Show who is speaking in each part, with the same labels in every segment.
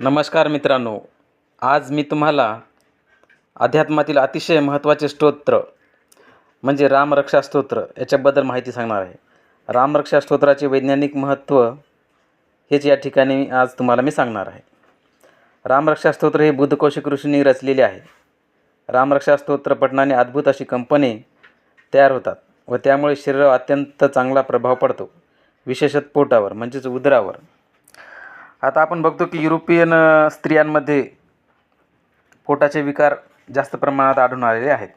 Speaker 1: नमस्कार मित्रांनो, आज मी तुम्हाला अध्यात्मातील अतिशय महत्त्वाचे स्तोत्र म्हणजे रामरक्षा स्तोत्र याच्याबद्दल माहिती सांगणार आहे. रामरक्षा स्तोत्राचे वैज्ञानिक महत्त्व हेच या ठिकाणी आज तुम्हाला मी सांगणार आहे. रामरक्षा स्तोत्र हे बुद्ध कौशिक ऋषींनी रचलेले आहे. रामरक्षा स्तोत्र पठणाने अद्भुत अशी कंपने तयार होतात व त्यामुळे शरीरावर अत्यंत चांगला प्रभाव पडतो, विशेषतः पोटावर म्हणजेच उदरावर. आता आपण बघतो की युरोपियन स्त्रियांमध्ये पोटाचे विकार जास्त प्रमाणात आढळून आलेले आहेत.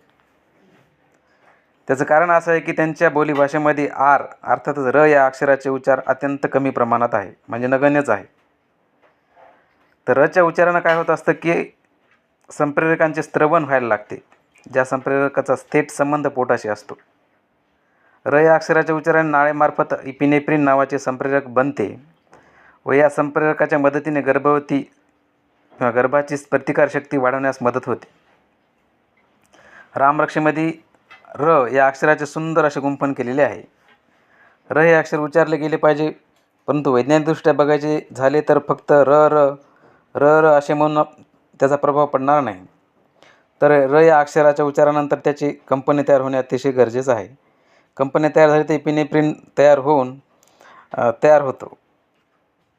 Speaker 1: त्याचं कारण असं आहे की त्यांच्या बोलीभाषेमध्ये आर अर्थातच र या अक्षराचे उच्चार अत्यंत कमी प्रमाणात आहे, म्हणजे नगण्यच आहे. तर रच्या उच्चारानं काय होत असतं की संप्रेरकांचे स्त्रवण व्हायला लागते, ज्या संप्रेरकाचा थेट संबंध पोटाशी असतो. र या अक्षराच्या उच्चाराने नाळेमार्फत इपिनेफ्रिन नावाचे संप्रेरक बनते व या संप्रेरकाच्या मदतीने गर्भाची प्रतिकारशक्ती वाढवण्यास मदत होते. रामरक्षेमध्ये र या अक्षराचे सुंदर असे गुंफन केलेले आहे. र हे अक्षर उच्चारले गेले पाहिजे, परंतु वैज्ञानिकदृष्ट्या बघायचे झाले तर फक्त र र र र असे म्हणून त्याचा प्रभाव पडणार नाही. तर र या अक्षराच्या उच्चारानंतर त्याची कंपनी तयार होणे अतिशय गरजेचं आहे. कंपनी तयार झाली तर इपिनेफ्रिन तयार होतो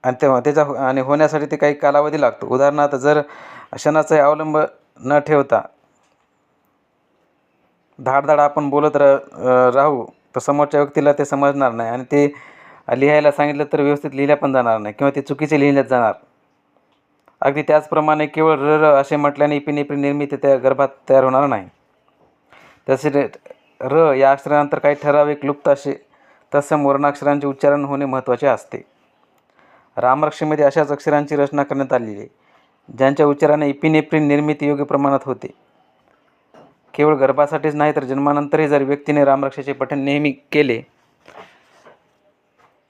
Speaker 1: आणि तेव्हा होण्यासाठी ते काही कालावधी लागतो. उदाहरणार्थ जर क्षणाचा अवलंब न ठेवता धाडधाड आपण बोलत राहू तर समोरच्या व्यक्तीला ते समजणार नाही आणि ते लिहायला सांगितलं तर व्यवस्थित लिहिल्या पण जाणार नाही किंवा ते चुकीचे लिहिल्यात जाणार. अगदी त्याचप्रमाणे केवळ र र असे म्हटल्याने इपिनेफ्रिन निर्मिती त्या गर्भात तयार होणार नाही. त्यासाठी र या अक्षरानंतर काही ठराविक लुप्त असे तत्सम वर्णाक्षरांचे उच्चारण होणे महत्त्वाचे असते. रामरक्षेमध्ये अशाच अक्षरांची रचना करण्यात आलेली आहे, ज्यांच्या उच्चाराने इपिनेफ्रिन निर्मिती योग्य प्रमाणात होते. केवळ गर्भासाठीच नाही तर जन्मानंतरही जर व्यक्तीने रामरक्षेचे पठण नेहमी केले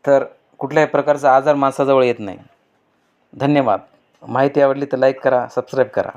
Speaker 1: तर कुठल्याही प्रकारचा आजार माणसाजवळ येत नाही. धन्यवाद. माहिती आवडली तर लाईक करा, सबस्क्राईब करा.